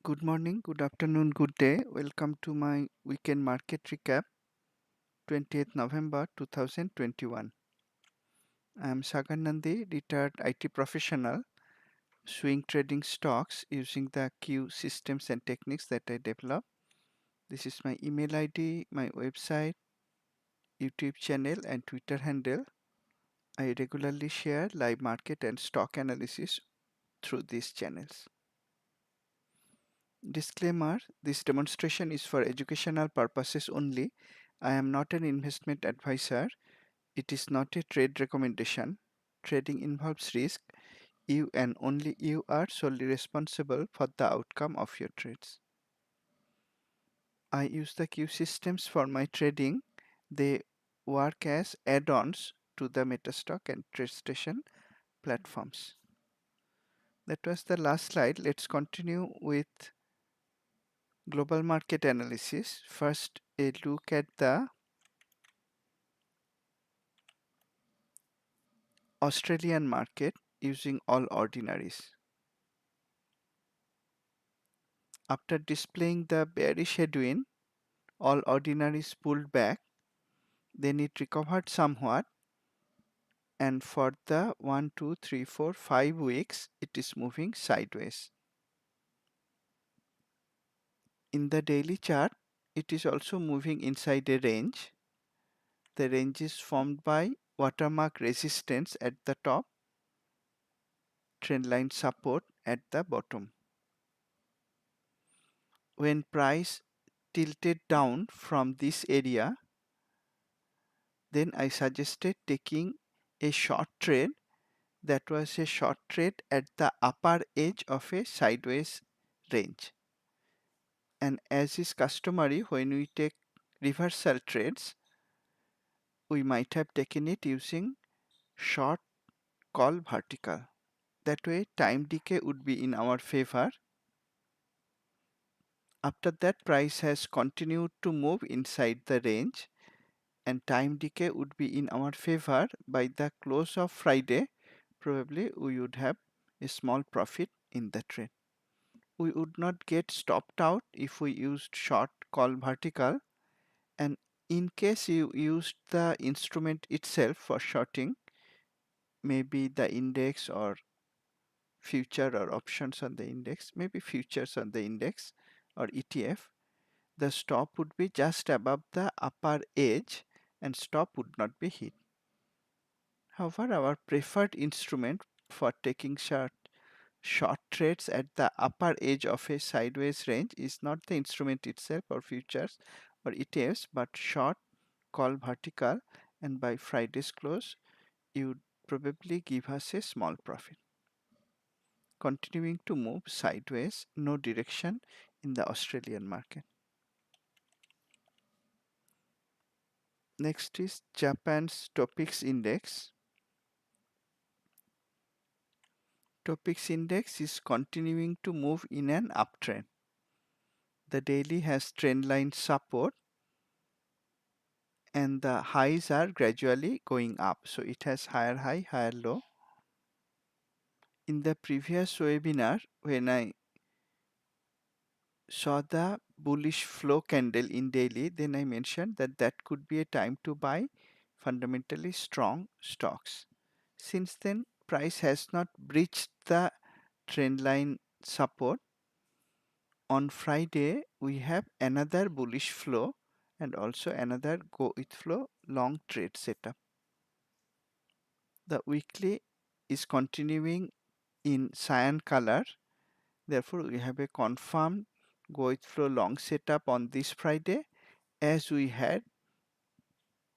Good morning, good afternoon, good day. Welcome to my weekend market recap, 20th November 2021. I am Sagar Nandi, retired IT professional, swing trading stocks using the Q systems and techniques that I develop. This is my email ID, my website, YouTube channel, and Twitter handle. I regularly share live market and stock analysis through these channels. Disclaimer: this demonstration is for educational purposes only. I am not an investment advisor. It is not a trade recommendation. Trading involves risk. You and only you are solely responsible for the outcome of your trades. I use the Q systems for my trading. They work as add-ons to the Metastock and TradeStation platforms. That was the last slide. Let's continue with global market analysis. First, a look at the Australian market using all ordinaries. After displaying the bearish headwind, all ordinaries pulled back, then it recovered somewhat, and for the 1, 2, 3, 4, 5 weeks it is moving sideways. In the daily chart, it is also moving inside a range. The range is formed by watermark resistance at the top, trendline support at the bottom. When price tilted down from this area, then I suggested taking a short trade. That was a short trade at the upper edge of a sideways range. And as is customary, when we take reversal trades, we might have taken it using short call vertical. That way time decay would be in our favor. After that, price has continued to move inside the range and time decay would be in our favor. By the close of Friday, probably we would have a small profit in the trade. We would not get stopped out if we used short call vertical, and in case you used the instrument itself for shorting, maybe the index or future or options on the index, maybe futures on the index or ETF, the stop would be just above the upper edge and stop would not be hit. However, our preferred instrument for taking short trades at the upper edge of a sideways range is not the instrument itself or futures or ETFs, but short call vertical, and by Friday's close you would probably give us a small profit. Continuing to move sideways, no direction in the Australian market. Next is Japan's Topix index. Topix index is continuing to move in an uptrend. The daily has trendline support and the highs are gradually going up. So it has higher high, higher low. In the previous webinar, when I saw the bullish flow candle in daily, then I mentioned that that could be a time to buy fundamentally strong stocks. Since then, price has not breached the trendline support. On Friday, we have another bullish flow and also another go with flow long trade setup. The weekly is continuing in cyan color. Therefore, we have a confirmed go with flow long setup on this Friday as we had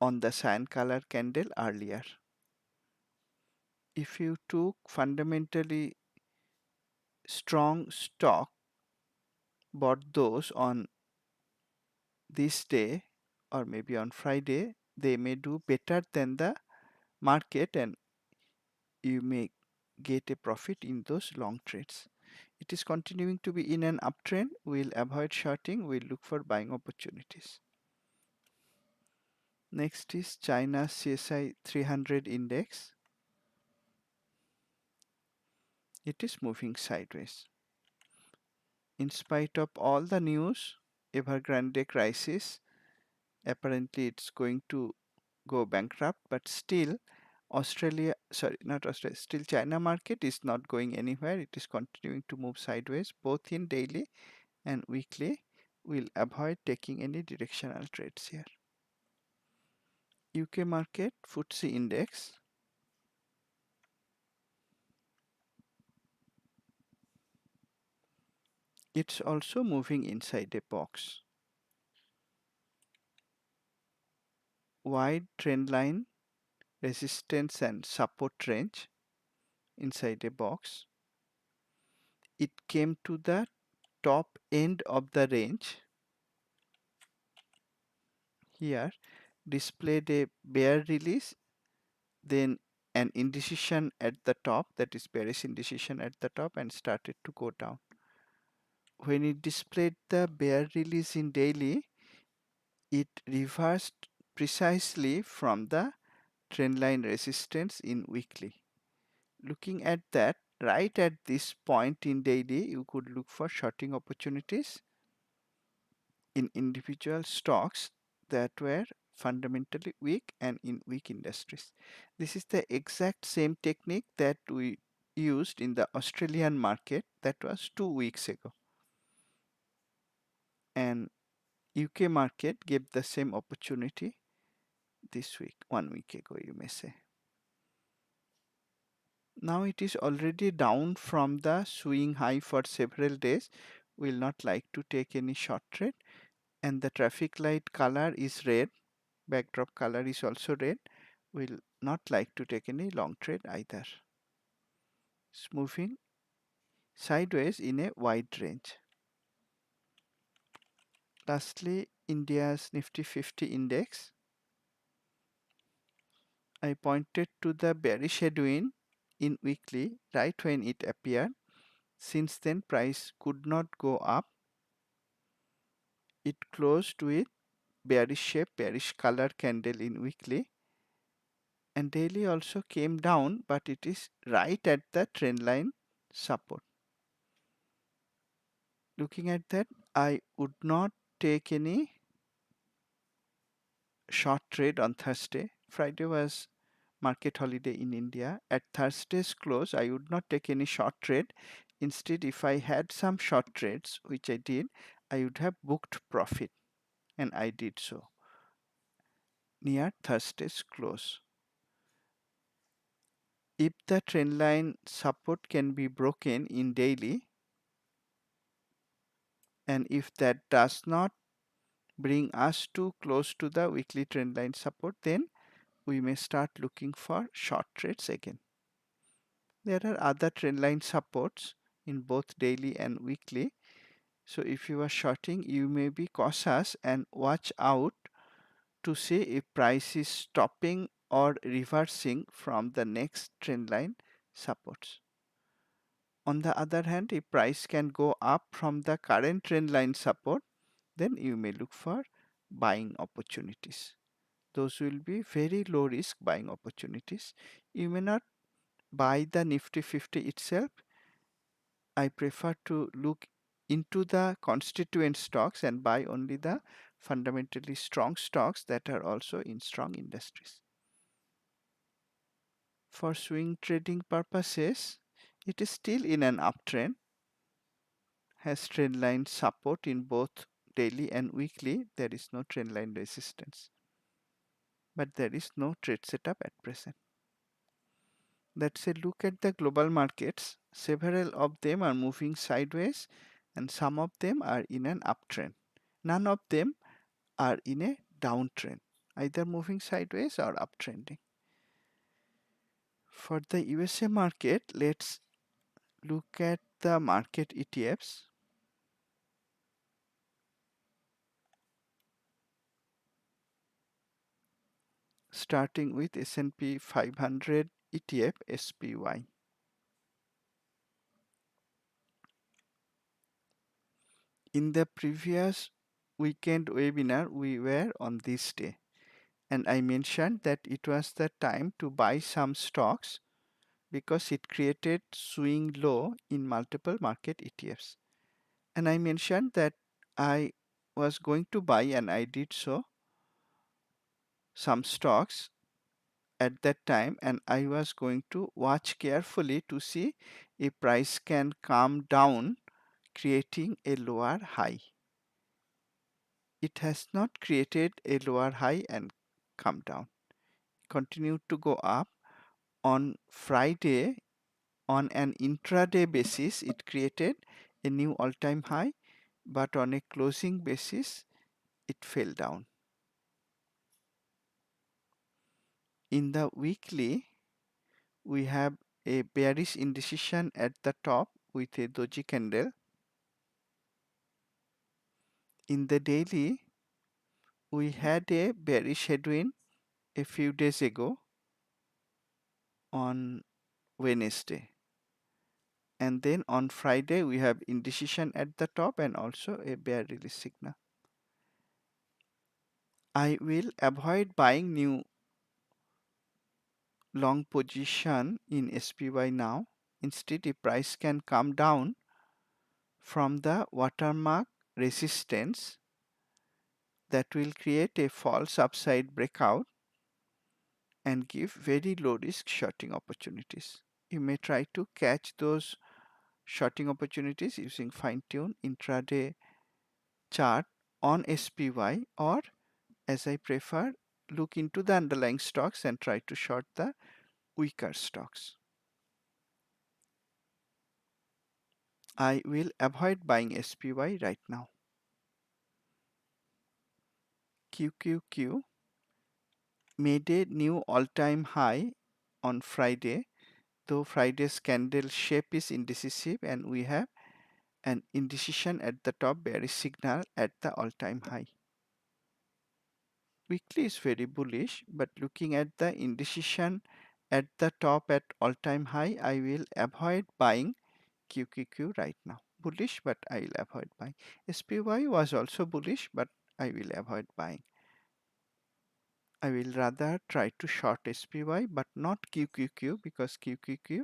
on the cyan color candle earlier. If you took fundamentally strong stock, bought those on this day or maybe on Friday, they may do better than the market and you may get a profit in those long trades. It is continuing to be in an uptrend. We'll avoid shorting. We'll look for buying opportunities. Next is China's CSI 300 index. It is moving sideways. In spite of all the news, Evergrande crisis, apparently it's going to go bankrupt, but still still China market is not going anywhere. It is continuing to move sideways, both in daily and weekly. We'll avoid taking any directional trades here. UK market, FTSE index, it's also moving inside a box. Wide trend line, resistance and support range inside a box. It came to the top end of the range here, displayed a bear release, then an indecision at the top, that is bearish indecision at the top, and started to go down. When it displayed the bear release in daily, it reversed precisely from the trendline resistance in weekly. Looking at that, right at this point in daily, you could look for shorting opportunities in individual stocks that were fundamentally weak and in weak industries. This is the exact same technique that we used in the Australian market, that was 2 weeks ago. And UK market gave the same opportunity this week, 1 week ago, you may say. Now it is already down from the swing high for several days. Will not like to take any short trade, and the traffic light color is red, backdrop color is also red. Will not like to take any long trade either. It's moving sideways in a wide range. Lastly, India's Nifty 50 index. I pointed to the bearish headwind in weekly right when it appeared. Since then, price could not go up. It closed with bearish shape, bearish color candle in weekly, and daily also came down, but it is right at the trend line support. Looking at that, I would not take any short trade on Thursday. Friday was market holiday in India. At Thursday's close, I would not take any short trade. Instead, if I had some short trades, which I did, I would have booked profit, and I did so near Thursday's close. If the trend line support can be broken in daily, and if that does not bring us too close to the weekly trend line support, then we may start looking for short trades again. There are other trend line supports in both daily and weekly. So if you are shorting, you may be cautious and watch out to see if price is stopping or reversing from the next trend line supports. On the other hand, if price can go up from the current trend line support, then you may look for buying opportunities. Those will be very low risk buying opportunities. You may not buy the Nifty 50 itself. I prefer to look into the constituent stocks and buy only the fundamentally strong stocks that are also in strong industries. For swing trading purposes, it is still in an uptrend, has trend line support in both daily and weekly. There is no trend line resistance, but there is no trade setup at present. Let's say look at the global markets. Several of them are moving sideways and some of them are in an uptrend. None of them are in a downtrend, either moving sideways or uptrending. For the USA market, let's look at the market ETFs. Starting with S&P 500 ETF SPY. In the previous weekend webinar, we were on this day, and I mentioned that it was the time to buy some stocks because it created swing low in multiple market ETFs. And I mentioned that I was going to buy, and I did so, some stocks at that time, and I was going to watch carefully to see if price can come down, creating a lower high. It has not created a lower high and come down. Continued to go up. On Friday, on an intraday basis, it created a new all-time high, but on a closing basis, it fell down. In the weekly, we have a bearish indecision at the top with a doji candle. In the daily, we had a bearish headwind a few days ago on Wednesday. And then on Friday, we have indecision at the top and also a bear release signal. I will avoid buying new long position in SPY now. Instead, if price can come down from the watermark resistance, that will create a false upside breakout and give very low risk shorting opportunities. You may try to catch those shorting opportunities using fine-tune intraday chart on SPY, or as I prefer, look into the underlying stocks and try to short the weaker stocks. I will avoid buying SPY right now. QQQ made a new all-time high on Friday, though Friday's candle shape is indecisive and we have an indecision at the top, bearish signal at the all-time high. Weekly is very bullish, but looking at the indecision at the top at all-time high, I will avoid buying QQQ right now. Bullish, but I will avoid buying. SPY was also bullish, but I will avoid buying. I will rather try to short SPY, but not QQQ, because QQQ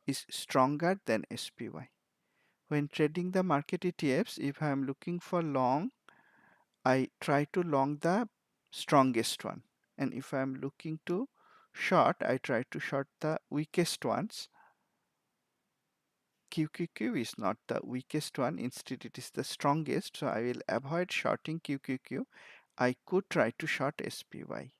is stronger than SPY. When trading the market ETFs, if I am looking for long, I try to long the strongest one. And if I am looking to short, I try to short the weakest ones. QQQ is not the weakest one, instead it is the strongest, so I will avoid shorting QQQ. I could try to short SPY.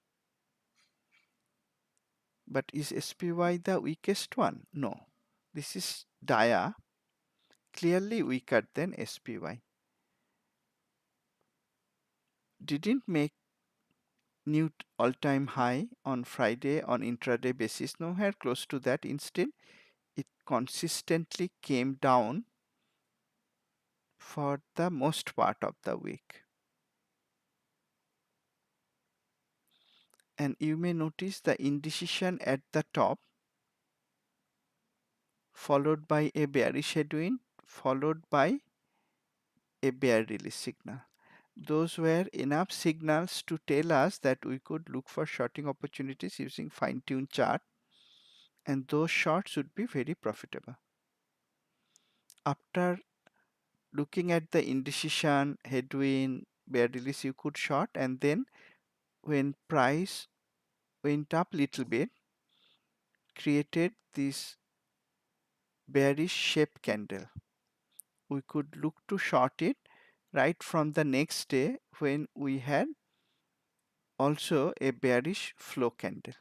But is SPY the weakest one? No. This is DIA, clearly weaker than SPY. Didn't make new all-time high on Friday on intraday basis, nowhere close to that. Instead, it consistently came down for the most part of the week. And you may notice the indecision at the top, followed by a bearish headwind, followed by a bear release signal. Those were enough signals to tell us that we could look for shorting opportunities using fine-tuned chart, and those shorts would be very profitable. After looking at the indecision, headwind, bear release, you could short, and then when price went up little bit, created this bearish shape candle. We could look to short it right from the next day when we had also a bearish flow candle.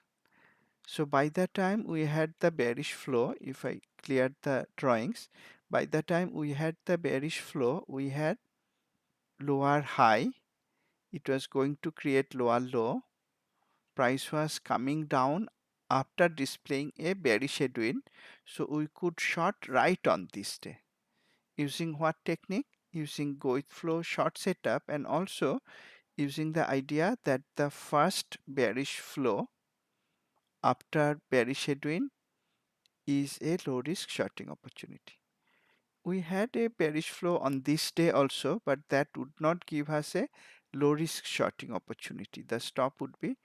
So by the time we had the bearish flow, if I cleared the drawings, by the time we had the bearish flow, we had lower high. It was going to create lower low. Price was coming down after displaying a bearish headwind. So we could short right on this day. Using what technique? Using go with flow short setup, and also using the idea that the first bearish flow after bearish headwind is a low risk shorting opportunity. We had a bearish flow on this day also, but that would not give us a low risk shorting opportunity. The stop would be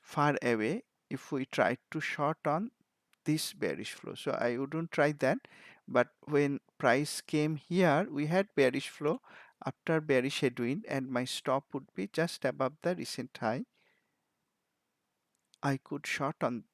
far away if we try to short on this bearish flow. So I wouldn't try that, but when price came here, we had bearish flow after bearish headwind, and my stop would be just above the recent high. I could short on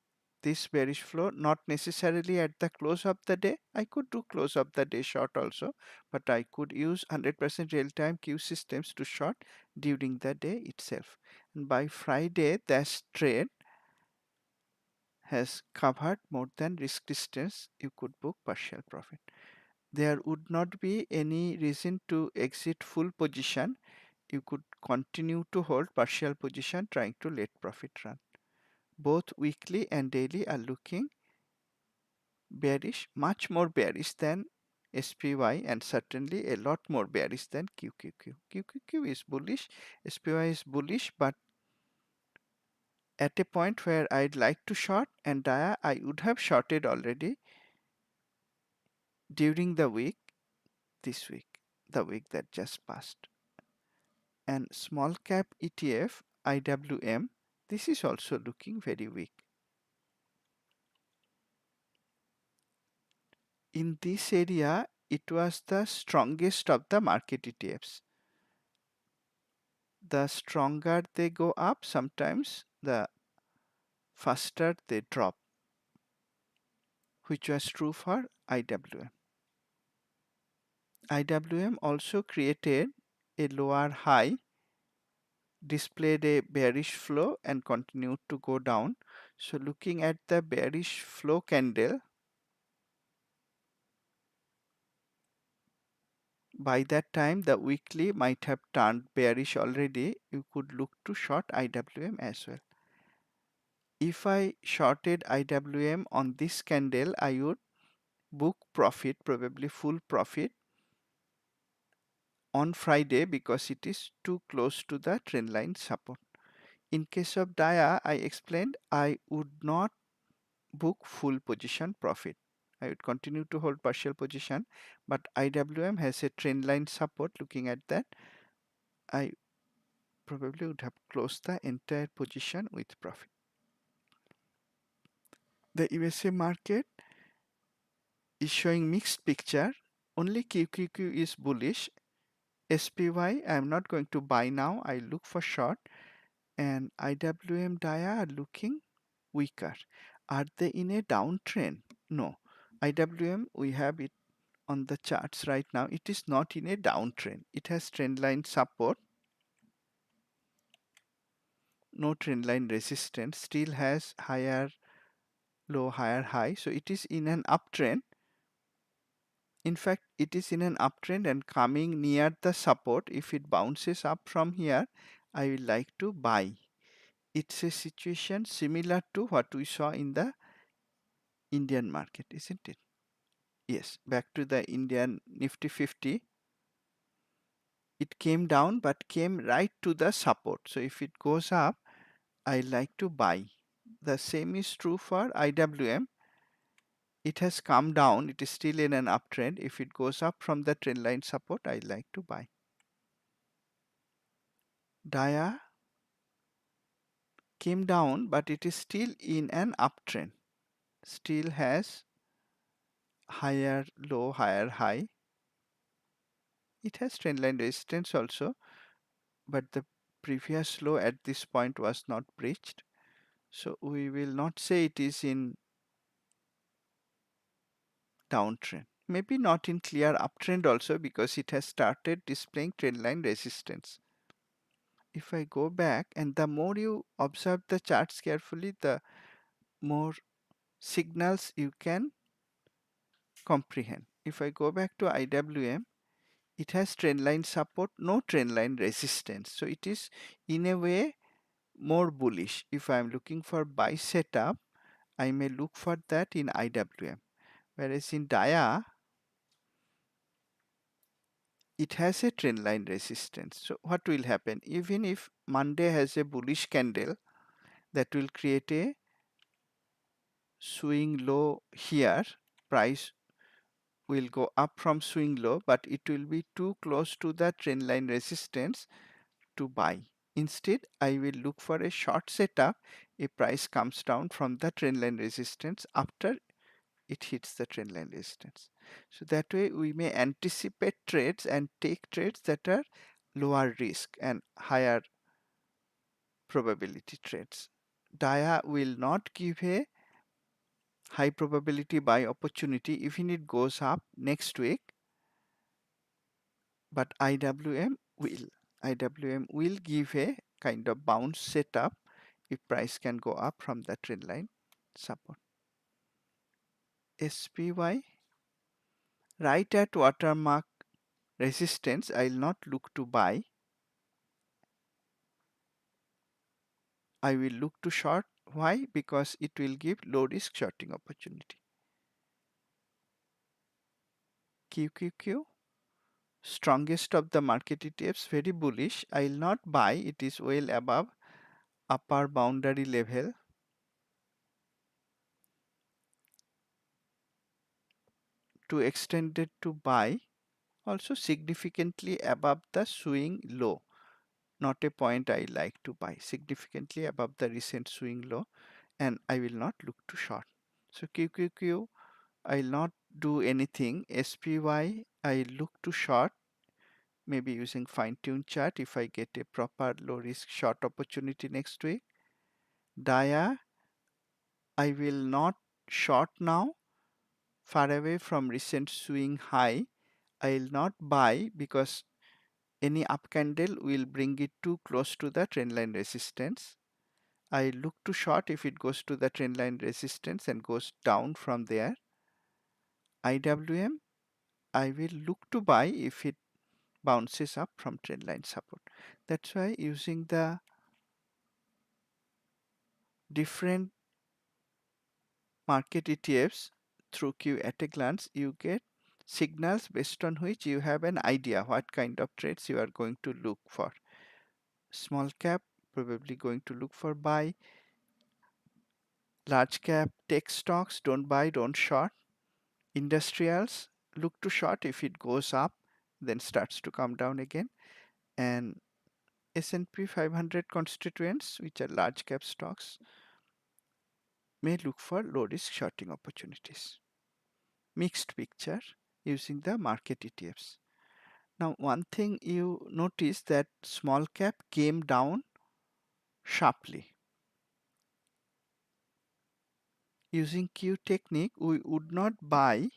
this bearish flow, not necessarily at the close of the day. I could do close of the day short also, but I could use 100% real-time Q systems to short during the day itself. And by Friday, this trade has covered more than risk distance. You could book partial profit. There would not be any reason to exit full position. You could continue to hold partial position trying to let profit run. Both weekly and daily are looking bearish, much more bearish than SPY, and certainly a lot more bearish than QQQ. QQQ is bullish, SPY is bullish, but at a point where I'd like to short, and DIA I would have shorted already during the week, this week, the week that just passed. And small cap ETF IWM, this is also looking very weak. In this area, it was the strongest of the market ETFs. The stronger they go up, sometimes the faster they drop, which was true for IWM. IWM also created a lower high, displayed a bearish flow and continued to go down. So looking at the bearish flow candle, by that time the weekly might have turned bearish already. You could look to short IWM as well. If I shorted IWM on this candle, I would book profit, probably full profit on Friday, because it is too close to the trendline support. In case of DIA, I explained I would not book full position profit. I would continue to hold partial position, but IWM has a trendline support. Looking at that, I probably would have closed the entire position with profit. The USA market is showing mixed picture. Only QQQ is bullish. SPY I am not going to buy now. I look for short, and IWM DIA are looking weaker. Are they in a downtrend? No. IWM, we have it on the charts right now. It is not in a downtrend. It has trendline support, no trendline resistance, still has higher low, higher high. So it is in an uptrend. In fact, it is in an uptrend and coming near the support. If it bounces up from here, I will like to buy. It's a situation similar to what we saw in the Indian market, isn't it? Yes, back to the Indian Nifty 50. It came down but came right to the support. So if it goes up, I like to buy. The same is true for IWM. It has come down. It is still in an uptrend. If it goes up from the trendline support, I like to buy. DIA came down, but it is still in an uptrend. Still has higher low, higher high. It has trendline resistance also, but the previous low at this point was not breached. So we will not say it is in downtrend. Maybe not in clear uptrend also, because it has started displaying trendline resistance. If I go back, and the more you observe the charts carefully, the more signals you can comprehend. If I go back to IWM, it has trendline support, no trendline resistance. So it is in a way more bullish. If I am looking for buy setup, I may look for that in IWM. Whereas in DIA, it has a trendline resistance. So what will happen? Even if Monday has a bullish candle, that will create a swing low here. Price will go up from swing low, but it will be too close to the trendline resistance to buy. Instead, I will look for a short setup if price comes down from the trendline resistance after it hits the trend line resistance. So that way we may anticipate trades and take trades that are lower risk and higher probability trades. Dia will not give a high probability buy opportunity even it goes up next week, but IWM will. IWM will give a kind of bounce setup if price can go up from the trend line support. SPY, right at watermark resistance, I will not look to buy. I will look to short. Why? Because it will give low risk shorting opportunity. QQQ, strongest of the market ETFs, very bullish. I will not buy. It is well above upper boundary level. To extend it to buy, also significantly above the swing low. Not a point I like to buy, significantly above the recent swing low, and I will not look to short. So QQQ, I will not do anything. SPY, I look to short, maybe using fine-tuned chart if I get a proper low risk short opportunity next week. Dia, I will not short now, far away from recent swing high. I will not buy because any up candle will bring it too close to the trend line resistance. I look to short if it goes to the trend line resistance and goes down from there. IWM, I will look to buy if it bounces up from trend line support. That's why using the different market ETFs through Q at a glance, you get signals based on which you have an idea what kind of trades you are going to look for. Small cap, probably going to look for buy. Large cap tech stocks, don't buy, don't short. Industrials, look to short if it goes up, then starts to come down again. And S&P 500 constituents, which are large cap stocks, may look for low risk shorting opportunities. Mixed picture using the market ETFs. Now, one thing you notice that small cap came down sharply. Using Q technique, we would not buy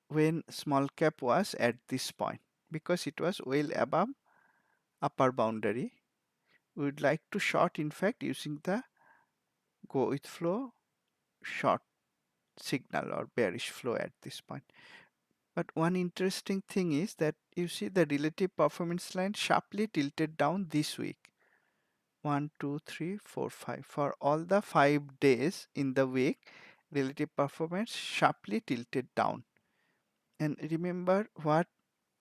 when small cap was at this point because it was well above upper boundary. We would like to short, in fact, using the go with flow short signal or bearish flow at this point. But one interesting thing is that you see the relative performance line sharply tilted down this week. 1, 2, 3, 4, 5. For all the 5 days in the week, relative performance sharply tilted down. And remember what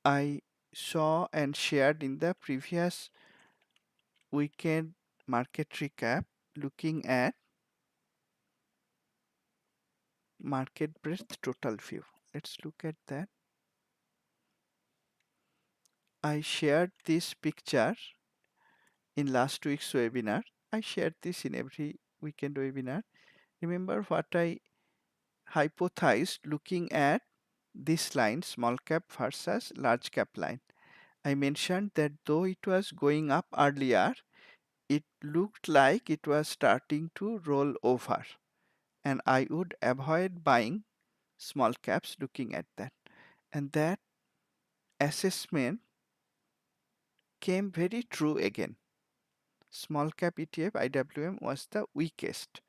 I saw and shared in the previous weekend market recap, looking at market breadth total view. Let's look at that. I shared this picture in last week's webinar. I shared this in every weekend webinar. Remember what I hypothesized looking at this line, small cap versus large cap line. I mentioned that though it was going up earlier, it looked like it was starting to roll over, and I would avoid buying small caps looking at that. And that assessment came very true again. Small cap ETF IWM was the weakest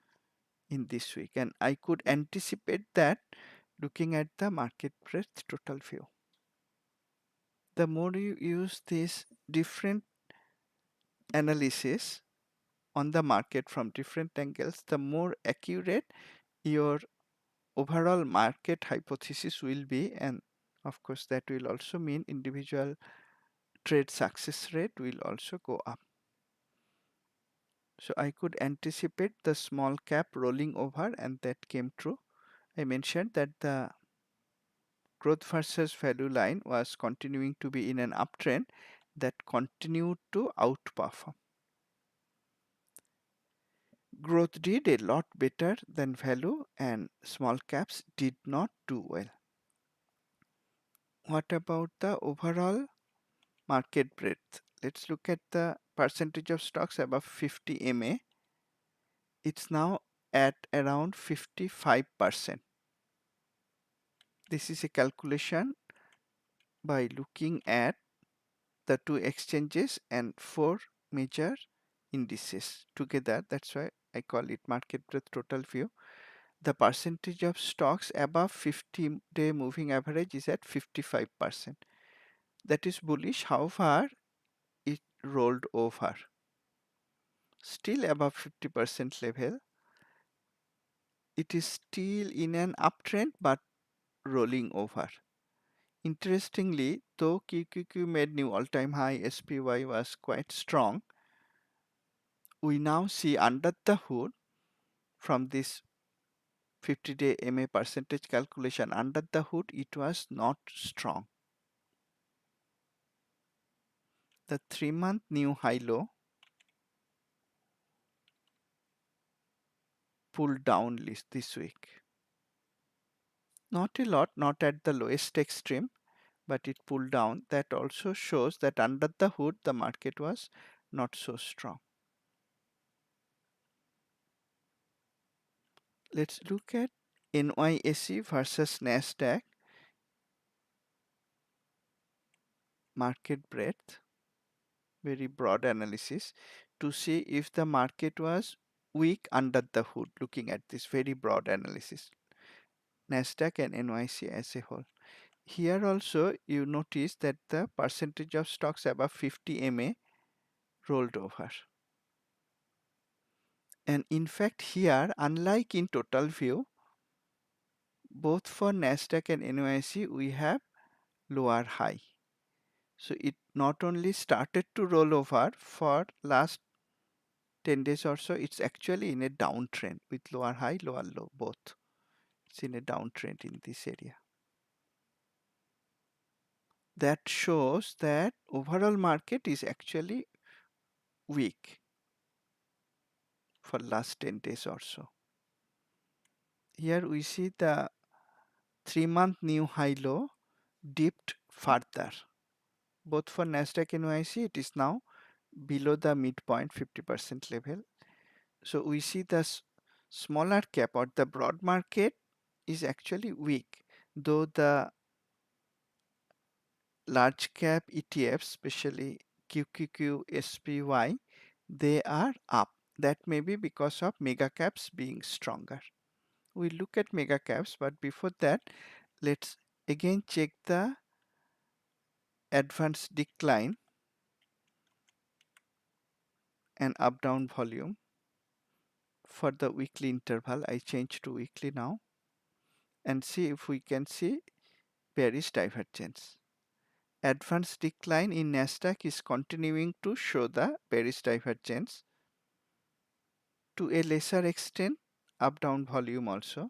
in this week, and I could anticipate that looking at the market breadth total view. The more you use this different analysis on the market from different angles, the more accurate your overall market hypothesis will be, and of course that will also mean individual trade success rate will also go up. So I could anticipate the small cap rolling over, and that came true. I mentioned that the growth versus value line was continuing to be in an uptrend that continued to outperform. Growth did a lot better than value and small caps did not do well. What about the overall market breadth? Let's look at the percentage of stocks above 50 MA. It's now at around 55%. This is a calculation by looking at the two exchanges and four major indices together. That's why I call it market breadth total view. The percentage of stocks above 50-day moving average is at 55%. That is bullish. However, it rolled over. Still above 50% level. It is still in an uptrend but rolling over. Interestingly, though QQQ made new all-time high, SPY was quite strong. We now see under the hood from this 50-day MA percentage calculation, under the hood it was not strong. The 3-month new high low pulled down list this week. Not a lot, not at the lowest extreme, but it pulled down. That also shows that under the hood the market was not so strong. Let's look at NYSE versus Nasdaq market breadth, very broad analysis to see if the market was weak under the hood, looking at this very broad analysis, Nasdaq and NYSE as a whole. Here also you notice that the percentage of stocks above 50 MA rolled over. And in fact here, unlike in total view, both for Nasdaq and NYSE we have lower high. So it not only started to roll over for last 10 days or so, it's actually in a downtrend with lower high, lower low, both. It's in a downtrend in this area. That shows that overall market is actually weak for last 10 days or so. Here we see the 3-month new high low dipped further. Both for Nasdaq and NYSE, it is now below the midpoint 50% level. So we see the smaller cap or the broad market is actually weak, though the large cap ETFs, especially QQQ, SPY, they are up. That may be because of mega caps being stronger. We look at mega caps, but before that, let's again check the advanced decline and up down volume for the weekly interval. I change to weekly now and see if we can see bearish divergence. Advanced decline in Nasdaq is continuing to show the bearish divergence. To a lesser extent, up down volume also.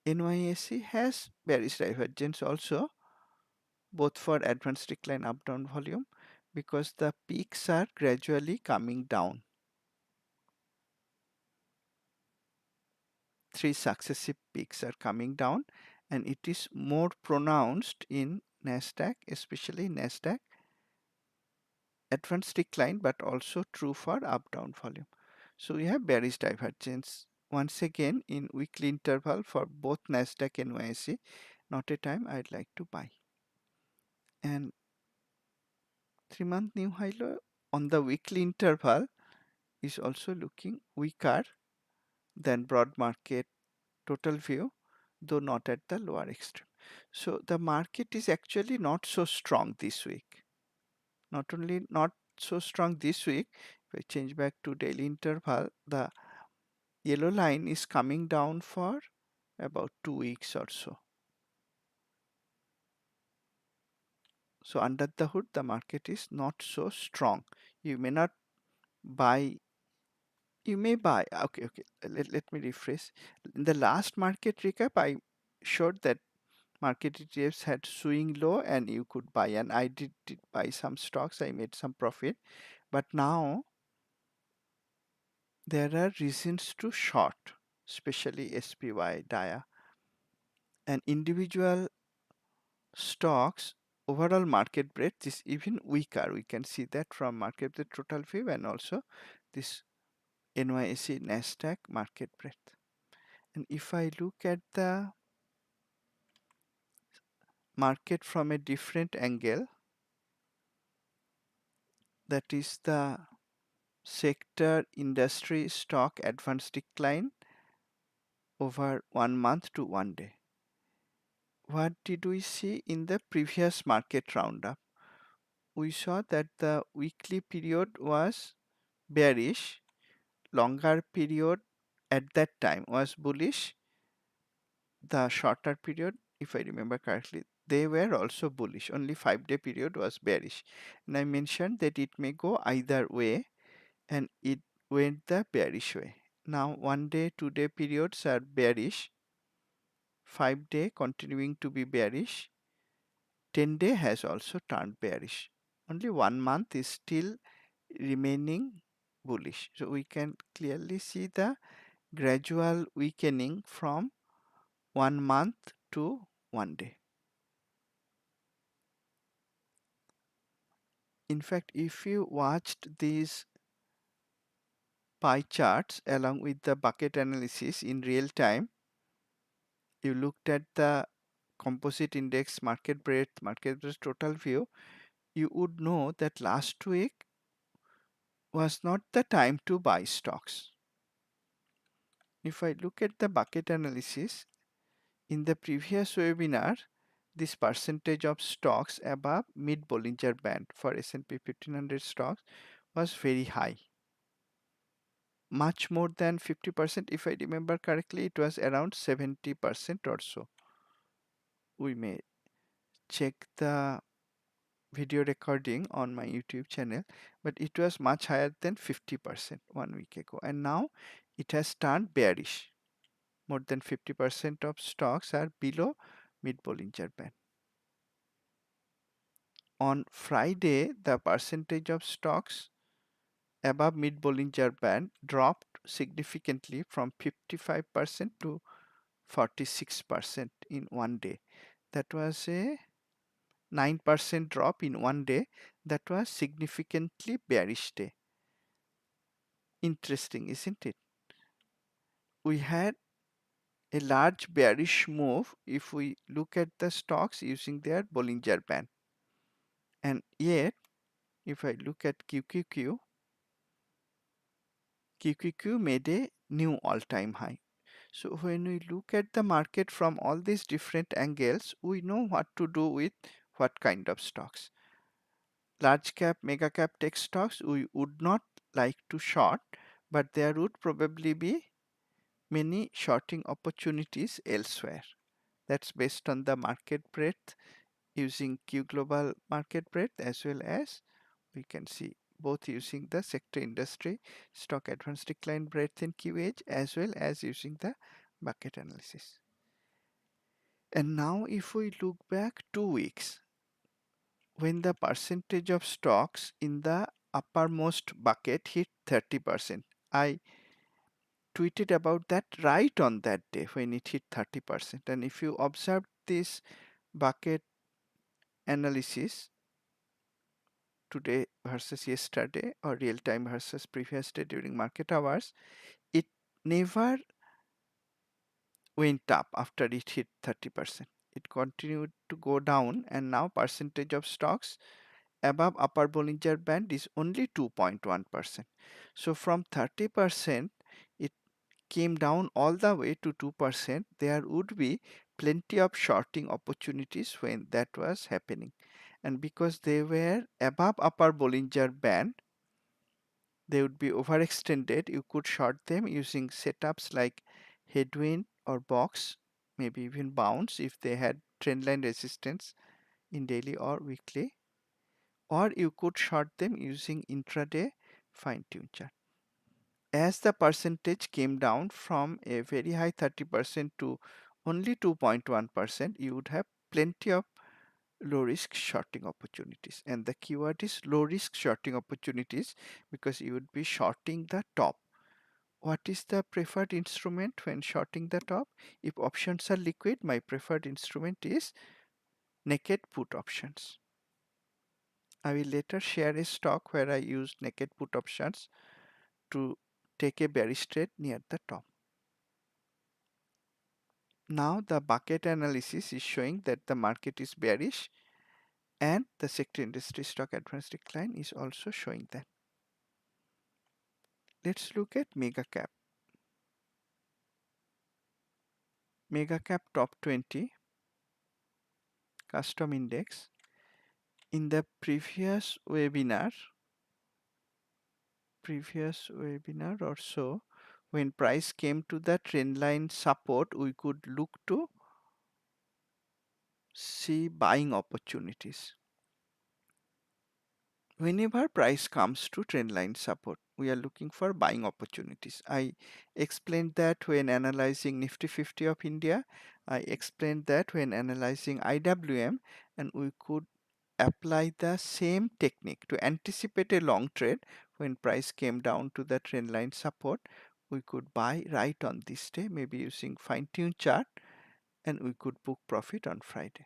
NYSE has bearish divergence also, both for advanced decline up down volume, because the peaks are gradually coming down. 3 successive peaks are coming down, and it is more pronounced in Nasdaq, especially Nasdaq advanced decline, but also true for up down volume. So we have bearish divergence once again in weekly interval for both Nasdaq and NYSE. Not a time I'd like to buy. And 3-month new high low on the weekly interval is also looking weaker than broad market total view, though not at the lower extreme. So the market is actually not so strong this week. Not only not so strong this week, if I change back to daily interval, the yellow line is coming down for about 2 weeks or so. So under the hood, the market is not so strong. You may not buy, you may buy, okay, let me rephrase. In the last market recap, I showed that market ETFs had swing low and you could buy, and I did buy some stocks, I made some profit. But now there are reasons to short, especially SPY, DIA, and individual stocks. Overall market breadth is even weaker. We can see that from market breadth total view and also this NYSE Nasdaq market breadth. And if I look at the market from a different angle, that is the sector industry stock advance decline over 1 month to 1 day. What did we see in the previous market roundup? We saw that the weekly period was bearish, longer period at that time was bullish, the shorter period, if I remember correctly, they were also bullish. Only 5-day period was bearish. And I mentioned that it may go either way, and it went the bearish way. Now 1-day, 2-day periods are bearish, 5-day continuing to be bearish, 10-day has also turned bearish. Only 1 month is still remaining bullish. So we can clearly see the gradual weakening from 1 month to 1 day. In fact, if you watched these pie charts along with the bucket analysis in real time, you looked at the composite index, market breadth total view, you would know that last week was not the time to buy stocks. If I look at the bucket analysis, in the previous webinar, this percentage of stocks above mid Bollinger Band for S&P 1500 stocks was very high. Much more than 50%, if I remember correctly, it was around 70% or so. We may check the video recording on my YouTube channel, but it was much higher than 50% 1 week ago, and now it has turned bearish. More than 50% of stocks are below mid Bollinger Band. On Friday, the percentage of stocks above mid Bollinger Band dropped significantly from 55% to 46% in 1 day. That was a 9% drop in 1 day. That was significantly bearish day. Interesting, isn't it? We had a large bearish move if we look at the stocks using their Bollinger Band. And yet, if I look at QQQ made a new all-time high. So when we look at the market from all these different angles, we know what to do with what kind of stocks. Large cap, mega cap tech stocks we would not like to short, but there would probably be many shorting opportunities elsewhere. That's based on the market breadth using Q Global market breadth, as well as we can see both using the sector industry stock advance decline breadth in QH, as well as using the bucket analysis. And now if we look back 2 weeks, when the percentage of stocks in the uppermost bucket hit 30%, I tweeted about that right on that day when it hit 30%. And if you observe this bucket analysis today versus yesterday, or real time versus previous day during market hours, it never went up after it hit 30%. It continued to go down, and now percentage of stocks above upper Bollinger Band is only 2.1%. So from 30%, it came down all the way to 2%. There would be plenty of shorting opportunities when that was happening. And because they were above upper Bollinger Band, they would be overextended. You could short them using setups like headwind or box, maybe even bounce if they had trendline resistance in daily or weekly, or you could short them using intraday fine-tune chart. As the percentage came down from a very high 30% to only 2.1%, you would have plenty of low risk shorting opportunities. And the keyword is low risk shorting opportunities, because you would be shorting the top. What is the preferred instrument when shorting the top? If options are liquid, my preferred instrument is naked put options. I will later share a stock where I used naked put options to take a bearish trade near the top. Now the bucket analysis is showing that the market is bearish, and the sector industry stock advance decline is also showing that. Let's look at mega cap. Mega cap top 20 custom index. In the previous webinar or so, when price came to the trend line support, we could look to see buying opportunities. Whenever price comes to trend line support, we are looking for buying opportunities. I explained that when analyzing Nifty 50 of India. I explained that when analyzing IWM, and we could apply the same technique to anticipate a long trade. When price came down to the trend line support, we could buy right on this day, maybe using fine-tune chart, and we could book profit on Friday.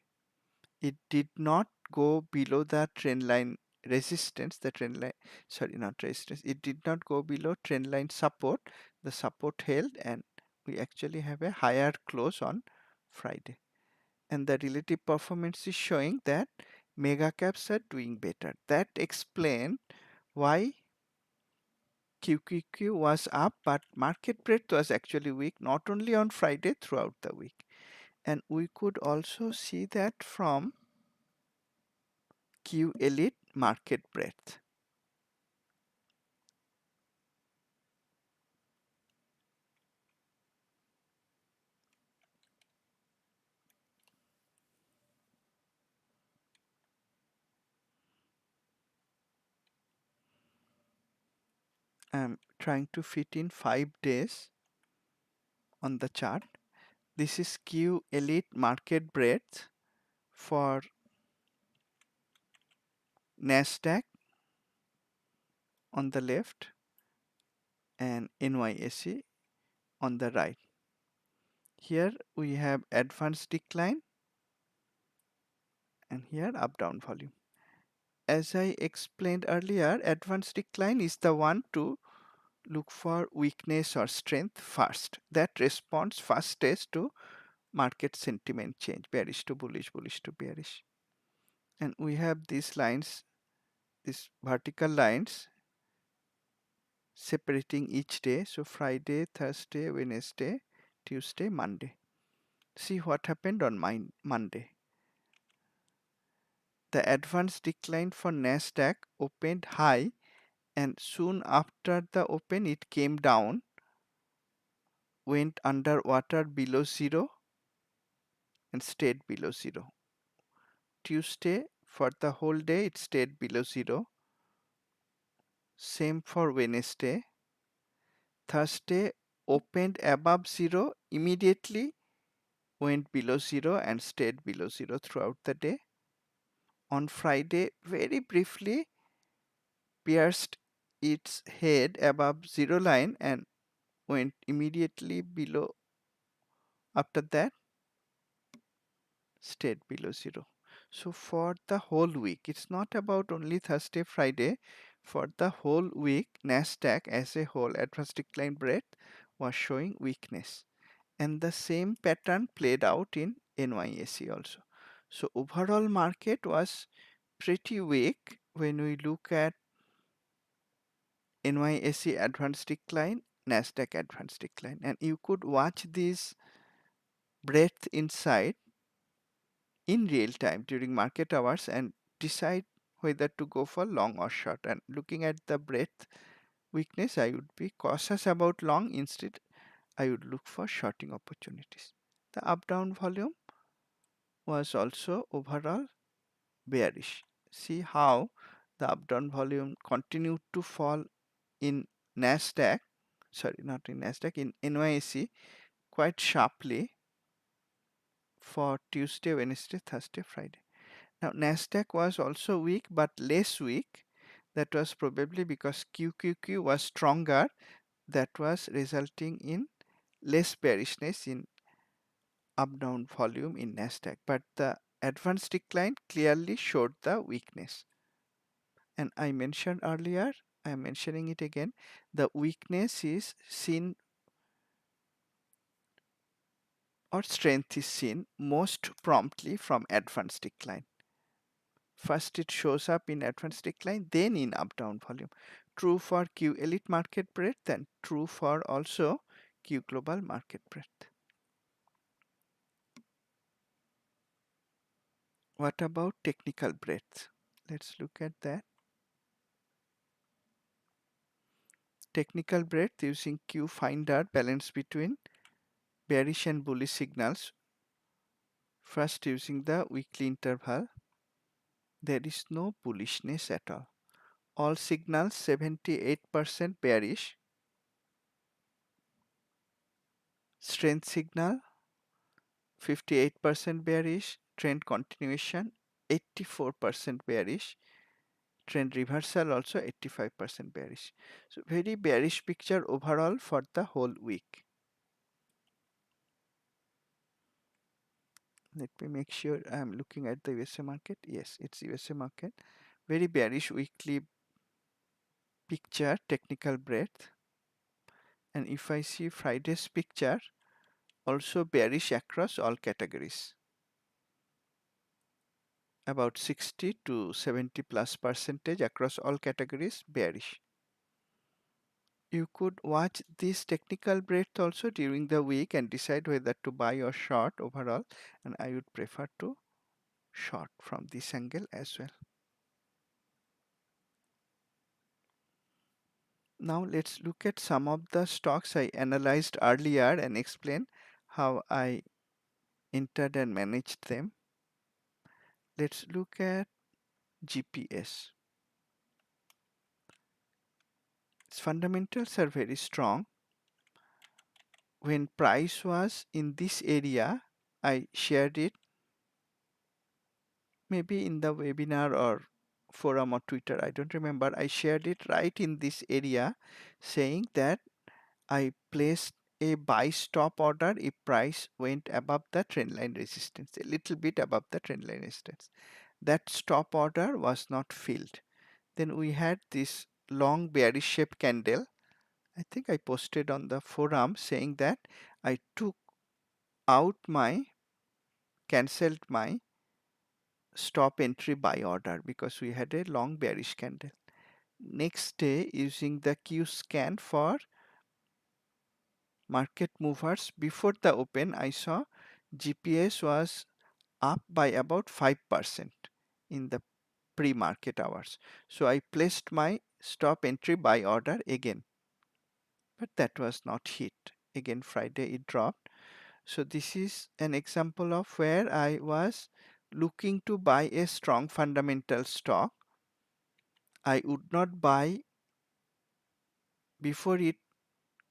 It did not go below the trend line resistance, it did not go below trend line support. The support held, and we actually have a higher close on Friday. And the relative performance is showing that mega caps are doing better. That explained why QQQ was up, but market breadth was actually weak, not only on Friday, throughout the week. And we could also see that from Q Elite market breadth. I'm trying to fit in 5 days on the chart. This is Q Elite market breadth for Nasdaq on the left and Nysc on the right. Here we have advanced decline, and here up down volume. As I explained earlier, advanced decline is the one to look for weakness or strength first. That responds fastest to market sentiment change, bearish to bullish, bullish to bearish. And we have these lines, these vertical lines separating each day. So Friday, Thursday, Wednesday, Tuesday, Monday. See what happened on Monday. The advanced decline for Nasdaq opened high, and soon after the open it came down, went underwater below zero, and stayed below zero. Tuesday, for the whole day it stayed below zero. Same for Wednesday. Thursday opened above zero, immediately went below zero and stayed below zero throughout the day. On Friday, very briefly pierced its head above zero line and went immediately below. After that, stayed below zero. So for the whole week, it's not about only Thursday, Friday. For the whole week, Nasdaq as a whole, advanced decline breadth was showing weakness. And the same pattern played out in NYSE also. So overall market was pretty weak when we look at NYSE advanced decline, Nasdaq advanced decline, and you could watch this breadth inside in real time during market hours and decide whether to go for long or short. And looking at the breadth weakness, I would be cautious about long. Instead, I would look for shorting opportunities. The up down volume was also overall bearish. See how the up down volume continued to fall in Nasdaq, sorry, not in Nasdaq, in NYSE quite sharply for Tuesday, Wednesday, Thursday, Friday. Now Nasdaq was also weak but less weak. That was probably because QQQ was stronger that was resulting in less bearishness in up-down volume in Nasdaq, but the advanced decline clearly showed the weakness. And I mentioned earlier, I am mentioning it again, the weakness is seen or strength is seen most promptly from advanced decline. First it shows up in advanced decline, then in up-down volume. True for Q elite market breadth and true for also Q global market breadth. What about technical breadth? Let's look at that. Technical breadth using Q finder balance between bearish and bullish signals. First using the weekly interval, there is no bullishness at all. All signals 78% bearish. Strength signal 58% bearish. Trend continuation 84% bearish. Trend reversal also 85% bearish. So very bearish picture overall for the whole week. Let me make sure I am looking at the USA market. Yes, it's USA market. Very bearish weekly picture, technical breadth. And if I see Friday's picture, also bearish across all categories. About 60 to 70 plus percentage across all categories bearish. You could watch this technical breadth also during the week and decide whether to buy or short overall, and I would prefer to short from this angle as well. Now let's look at some of the stocks I analyzed earlier and explain how I entered and managed them. Let's look at GPS. Its fundamentals are very strong. When price was in this area, I shared it maybe in the webinar or forum or Twitter, I don't remember. I shared it right in this area saying that I placed a buy stop order if price went above the trendline resistance, a little bit above the trendline resistance. That stop order was not filled. Then we had this long bearish shape candle. I think I posted on the forum saying that I took out cancelled my stop entry buy order because we had a long bearish candle. Next day, using the Q scan for market movers before the open, I saw GPS was up by about 5% in the pre-market hours. So I placed my stop entry buy order again, but that was not hit. Again, Friday it dropped. So this is an example of where I was looking to buy a strong fundamental stock. I would not buy before it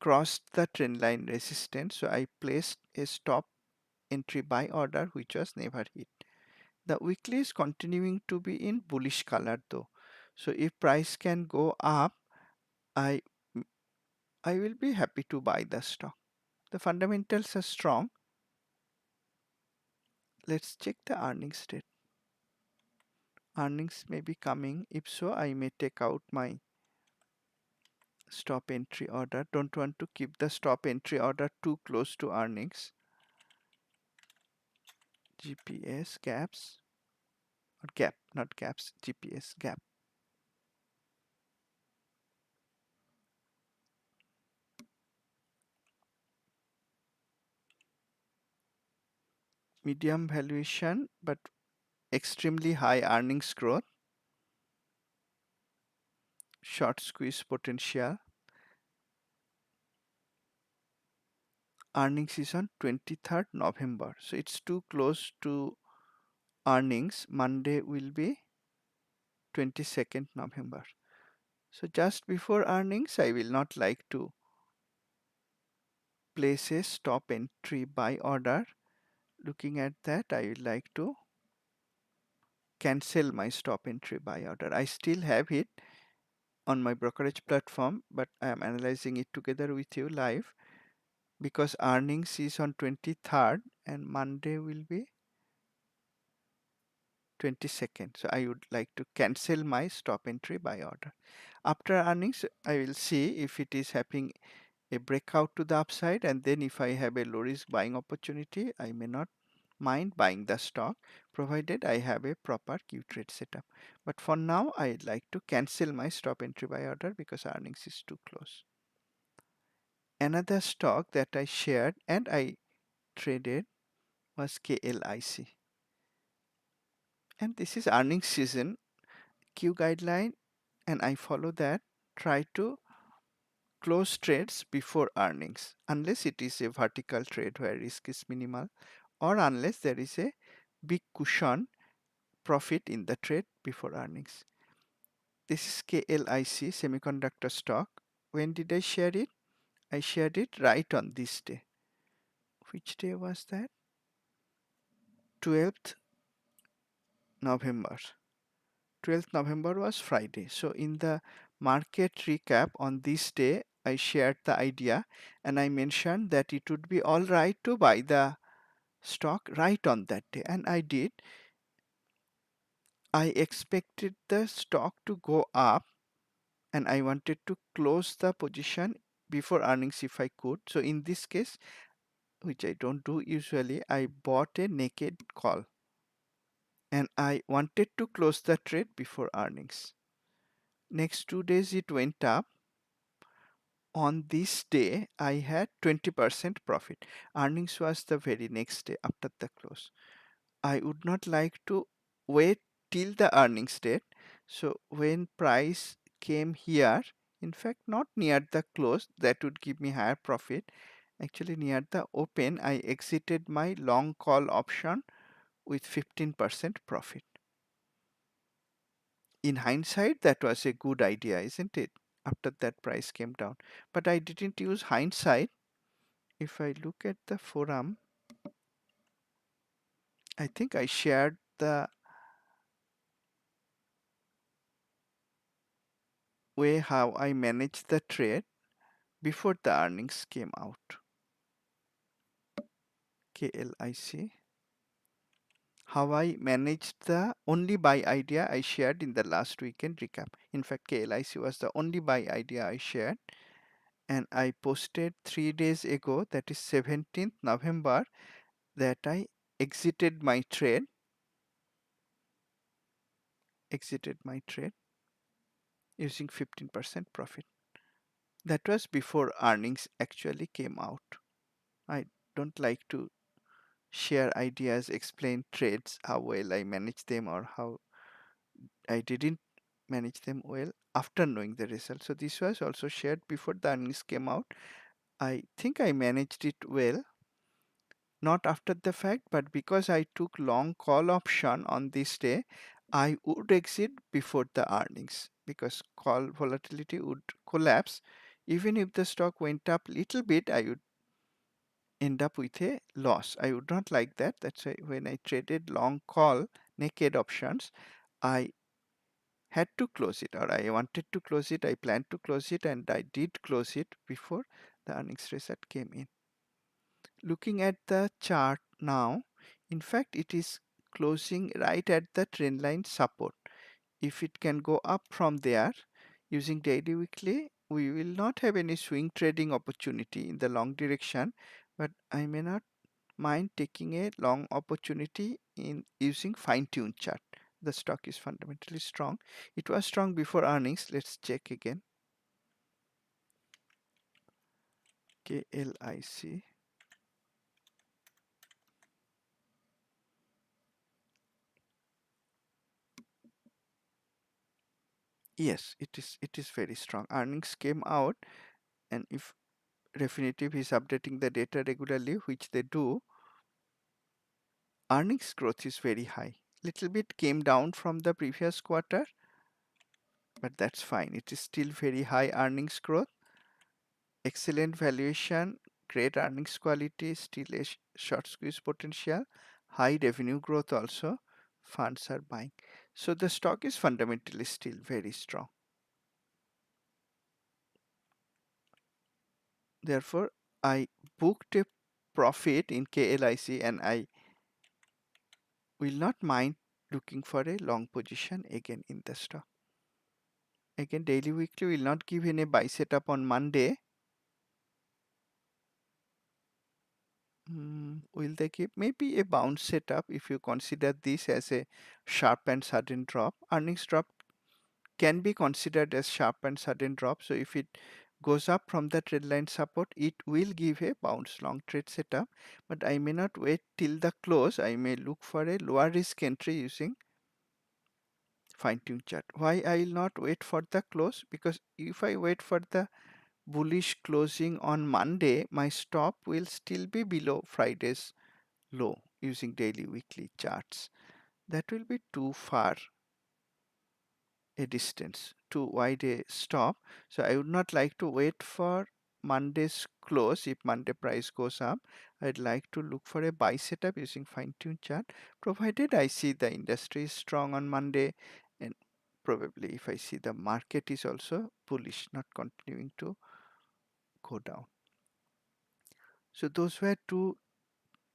crossed the trendline resistance. So I placed a stop entry buy order which was never hit. The weekly is continuing to be in bullish color though. So if price can go up, I will be happy to buy the stock. The fundamentals are strong. Let's check the earnings date. Earnings may be coming. If so, I may take out my stop entry order. Don't want to keep the stop entry order too close to earnings. GPS gaps or gap, not gaps, GPS gap. Medium valuation but extremely high earnings growth. Short squeeze potential. Earnings is on 23rd November. So it's too close to earnings. Monday will be 22nd November. So just before earnings, I will not like to place a stop entry buy order. Looking at that, I would like to cancel my stop entry buy order. I still have it on my brokerage platform, but I am analyzing it together with you live because earnings is on 23rd and Monday will be 22nd. So I would like to cancel my stop entry buy order. After earnings, I will see if it is having a breakout to the upside, and then if I have a low risk buying opportunity, I may not mind buying the stock provided I have a proper Q trade setup. But for now, I'd like to cancel my stop entry buy order because earnings is too close. Another stock that I shared and I traded was KLIC. And this is earnings season, Q guideline, and I follow that. Try to close trades before earnings unless it is a vertical trade where risk is minimal, or unless there is a big cushion profit in the trade before earnings. This is KLIC semiconductor stock. When did I share it? I shared it right on this day. Which day was that? 12th November. 12th November was Friday. So in the market recap on this day, I shared the idea and I mentioned that it would be all right to buy the stock right on that day, and I did. I expected the stock to go up and I wanted to close the position before earnings if I could. So in this case, which I don't do usually, I bought a naked call and I wanted to close the trade before earnings. Next 2 days it went up. On this day I had 20% profit. Earnings was the very next day after the close. I would not like to wait till the earnings date. So when price came here, in fact not near the close, that would give me higher profit. Actually near the open, I exited my long call option with 15% profit. In hindsight, that was a good idea, isn't it? After that price came down. But I didn't use hindsight. If I look at the forum, I think I shared the way how I managed the trade before the earnings came out. KLIC. How I managed the only buy idea I shared in the last weekend recap. In fact, KLIC was the only buy idea I shared, and I posted 3 days ago, that is 17th November, that I exited my trade using 15% profit. That was before earnings actually came out. I don't like to share ideas, explain trades, how well I manage them or how I didn't manage them well after knowing the result. So this was also shared before the earnings came out. I think I managed it well, not after the fact, but because I took long call option on this day, I would exit before the earnings because call volatility would collapse. Even if the stock went up little bit, I would end up with a loss. I would not like that. That's why when I traded long call naked options, I had to close it, or I wanted to close it. I planned to close it and I did close it before the earnings result came in. Looking at the chart now, in fact it is closing right at the trend line support. If it can go up from there using daily weekly, we will not have any swing trading opportunity in the long direction, but I may not mind taking a long opportunity in using fine-tuned chart. The stock is fundamentally strong. It was strong before earnings. Let's check again. KLIC. Yes, it is very strong. Earnings came out, and if Refinitiv is updating the data regularly, which they do, earnings growth is very high. Little bit came down from the previous quarter, but that's fine. It is still very high earnings growth. Excellent valuation, great earnings quality, still a short squeeze potential, high revenue growth also. Funds are buying. So the stock is fundamentally still very strong. Therefore, I booked a profit in KLIC and I will not mind looking for a long position again in the stock. Again, daily weekly will not give any buy setup on Monday. Will they give maybe a bounce setup if you consider this as a sharp and sudden drop? Earnings drop can be considered as sharp and sudden drop. So if it goes up from the trend line support, it will give a bounce long trade setup. But I may not wait till the close. I may look for a lower risk entry using fine tune chart. Why I will not wait for the close? Because if I wait for the bullish closing on Monday, my stop will still be below Friday's low using daily weekly charts. That will be too far a distance, too wide a stop. So I would not like to wait for Monday's close. If Monday price goes up, I'd like to look for a buy setup using fine tune chart, provided I see the industry is strong on Monday, and probably if I see the market is also bullish, not continuing to go down. So those were two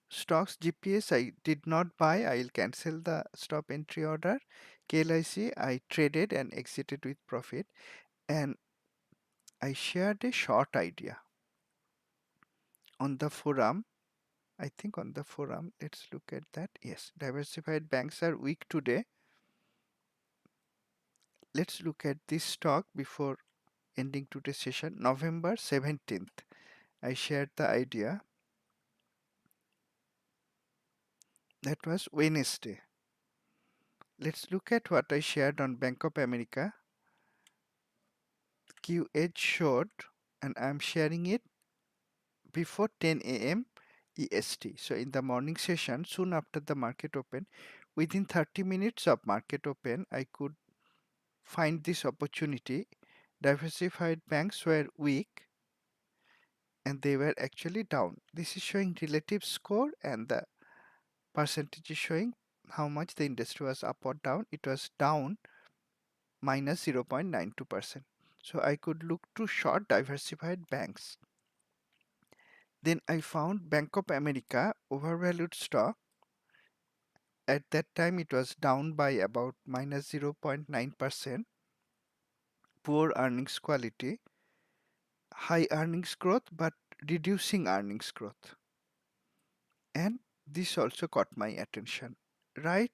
stocks. GPS I did not buy. I will cancel the stop entry order. KLIC I traded and exited with profit, and I shared a short idea on the forum. I think on the forum, let's look at that. Yes, diversified banks are weak today. Let's look at this stock before ending today's session. November 17th, I shared the idea. That was Wednesday. Let's look at what I shared on Bank of America. QH showed, and I'm sharing it before 10 a.m. EST. So in the morning session, soon after the market open, within 30 minutes of market open, I could find this opportunity. Diversified banks were weak and they were actually down. This is showing relative score and the percentage is showing how much the industry was up or down. It was down minus 0.92%. So I could look to short diversified banks. Then I found Bank of America overvalued stock. At that time it was down by about minus 0.9%. Poor earnings quality, high earnings growth but reducing earnings growth. And this also caught my attention. Right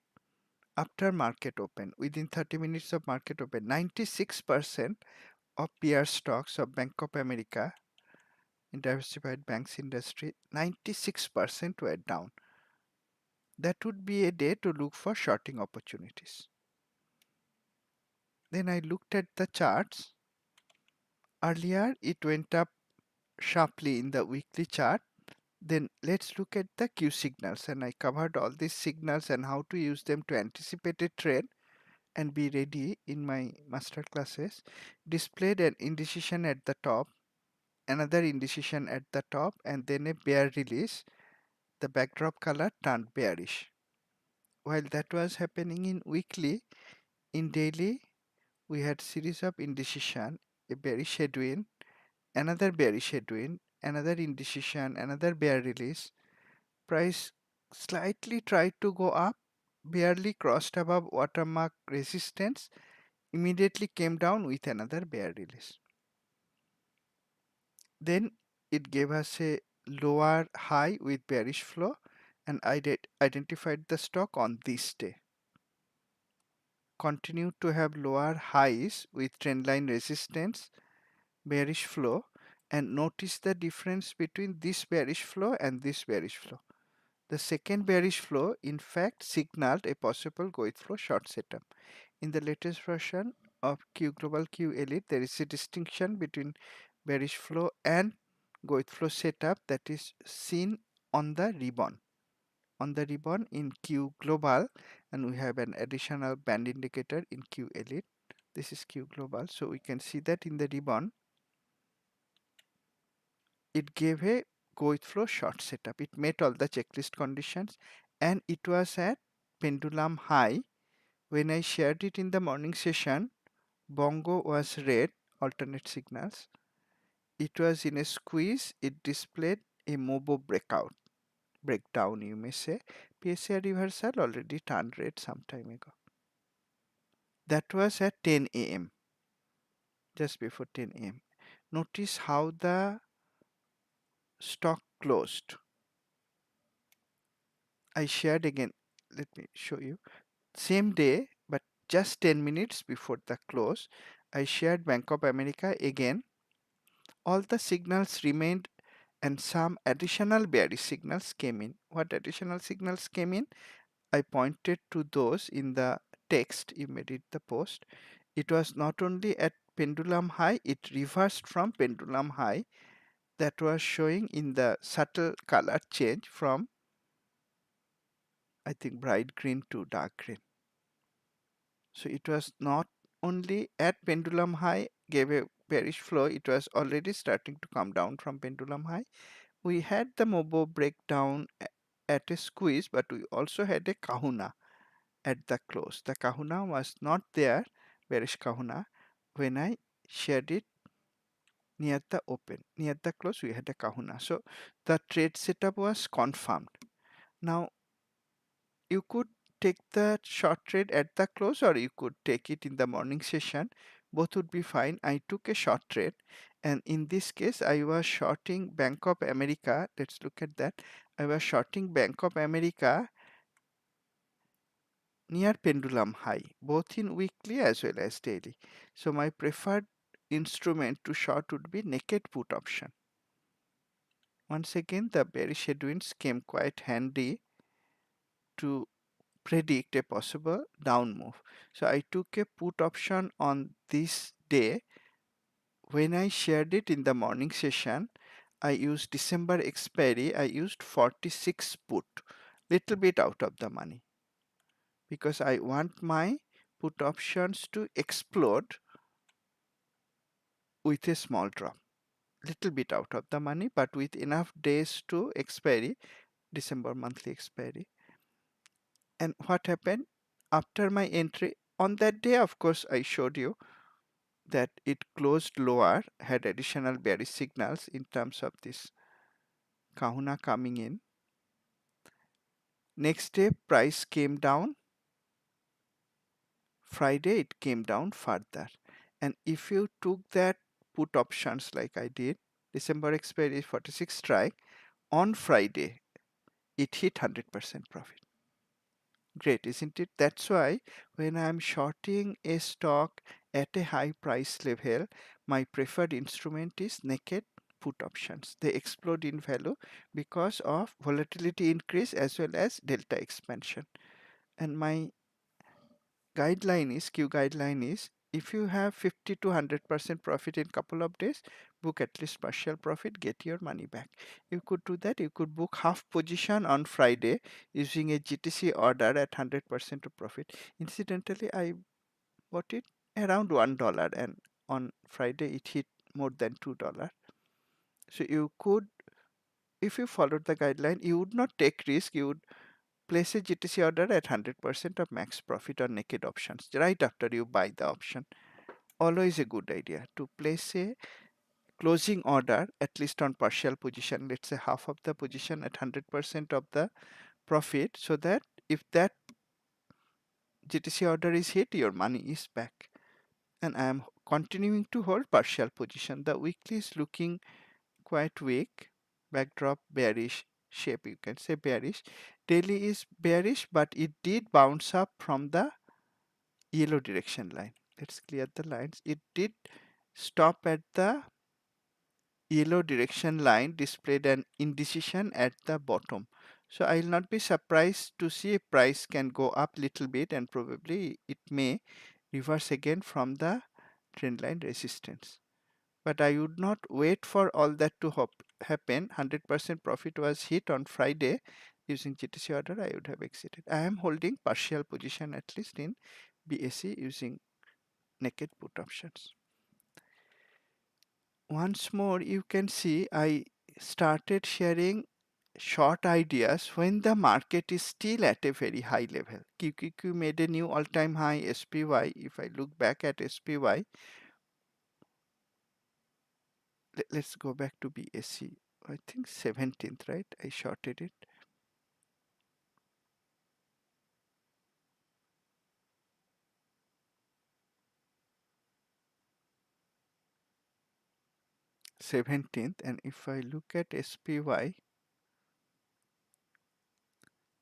after market open, within 30 minutes of market open, 96% of peer stocks of Bank of America in diversified banks industry, 96% were down. That would be a day to look for shorting opportunities. Then I looked at the charts. Earlier it went up sharply in the weekly chart. Then let's look at the Q signals, and I covered all these signals and how to use them to anticipate a trend and be ready in my master classes. Displayed an indecision at the top, another indecision at the top, and then a bear release. The backdrop color turned bearish. While that was happening in weekly, in daily we had series of indecision, a bearish headwind, another bearish headwind, another indecision, another bear release. Price slightly tried to go up, barely crossed above watermark resistance, immediately came down with another bear release. Then it gave us a lower high with bearish flow, and I identified the stock on this day. Continued to have lower highs with trendline resistance, bearish flow, and notice the difference between this bearish flow and this bearish flow. The second bearish flow in fact signaled a possible Goit flow short setup. In the latest version of Q Global Q Elite, there is a distinction between bearish flow and Goit flow setup that is seen on the ribbon. On the ribbon in Q Global, and we have an additional band indicator in Q Elite. This is Q Global, so we can see that in the ribbon it gave a go with flow short setup. It met all the checklist conditions and it was at pendulum high. When I shared it in the morning session, Bongo was red, alternate signals. it was in a squeeze. It displayed a MOBO breakdown, you may say. PSA reversal already turned red some time ago. That was at 10 a.m. just before 10 a.m. Notice how the stock closed. I shared again. Let me show you. Same day, but just 10 minutes before the close, I shared Bank of America again. All the signals remained and some additional bearish signals came in. What additional signals came in? I pointed to those in the text. You may read the post. It was not only at pendulum high, it reversed from pendulum high that was showing in the subtle color change from, I think, bright green to dark green. So it was not only at pendulum high gave a bearish flow, it was already starting to come down from pendulum high. We had the MOBO breakdown at a squeeze, but we also had a kahuna at the close. The kahuna was not there, bearish kahuna, when I shared it near the open. Near the close, we had a kahuna. So the trade setup was confirmed. Now you could take the short trade at the close or you could take it in the morning session. Both would be fine. I took a short trade, and in this case I was shorting Bank of America. Let's look at that. I was shorting Bank of America near pendulum high, both in weekly as well as daily. So my preferred instrument to short would be naked put option. Once again, the bearish headwinds came quite handy to predict a possible down move. So I took a put option on this day. When I shared it in the morning session, I used December expiry. I used 46 put, little bit out of the money, because I want my put options to explode with a small drop. Little bit out of the money, but with enough days to expiry, December monthly expiry. And what happened after my entry on that day? Of course, I showed you that it closed lower, had additional bearish signals in terms of this kahuna coming in. Next day, price came down. Friday, it came down further. And if you took that put options like I did, December expiry 46 strike, on Friday, it hit 100% profit. Great, isn't it? That's why when I'm shorting a stock at a high price level, my preferred instrument is naked put options. They explode in value because of volatility increase as well as delta expansion. And my Q guideline is, if you have 50 to 100% profit in couple of days, book at least partial profit, get your money back. You could do that. You could book half position on Friday using a GTC order at 100% of profit. Incidentally, I bought it around $1, and on Friday it hit more than $2. So you could, if you followed the guideline, you would not take risk. You would place a GTC order at 100% of max profit on naked options right after you buy the option. Always a good idea to place a closing order at least on partial position, let's say half of the position at 100% of the profit, so that if that GTC order is hit, your money is back. And I am continuing to hold partial position. The weekly is looking quite weak, backdrop bearish shape, you can say bearish. Daily is bearish, but it did bounce up from the yellow direction line. Let's clear the lines. It did stop at the yellow direction line, displayed an indecision at the bottom. So I will not be surprised to see if price can go up little bit, and probably it may reverse again from the trend line resistance. But I would not wait for all that to happen. 100% profit was hit on Friday using GTC order. I would have exited. I am holding partial position at least in BSE using naked put options. Once more, you can see I started sharing short ideas when the market is still at a very high level. QQQ made a new all-time high. SPY, if I look back at SPY, let's go back to BSC. I think 17th, right? I shorted it. 17th, and if I look at SPY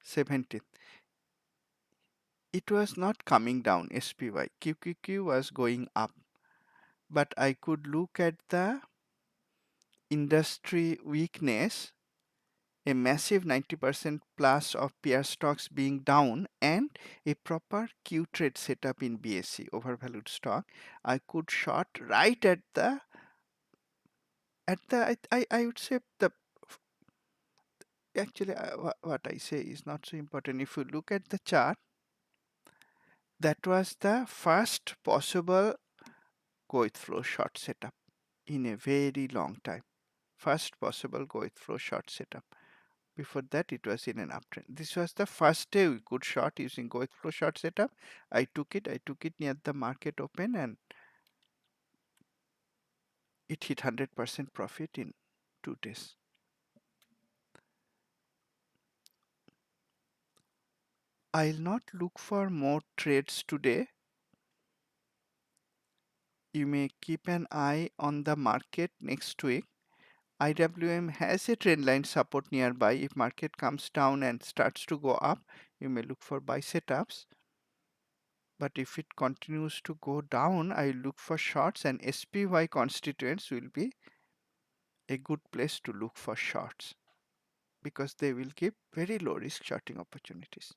17th, it was not coming down. SPY QQQ was going up, but I could look at the industry weakness, a massive 90% plus of peer stocks being down, and a proper Q trade setup in BSC overvalued stock. I could short right at the I would say the actually what I say is not so important. If you look at the chart, that was the first possible go with flow short setup in a very long time. First possible go with flow short setup. Before that, it was in an uptrend. This was the first day we could short using go with flow short setup. I took it near the market open, and it hit 100% profit in 2 days. I'll not look for more trades today. You may keep an eye on the market next week. IWM has a trendline support nearby. If market comes down and starts to go up, you may look for buy setups. But if it continues to go down, I look for shorts, and SPY constituents will be a good place to look for shorts because they will give very low risk shorting opportunities.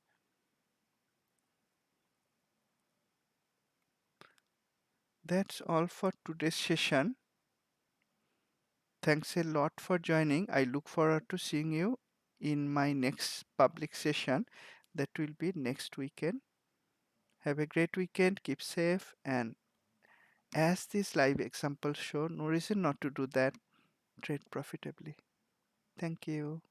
That's all for today's session. Thanks a lot for joining. I look forward to seeing you in my next public session that will be next weekend. Have a great weekend, keep safe, and as these live examples show, no reason not to do that. Trade profitably. Thank you.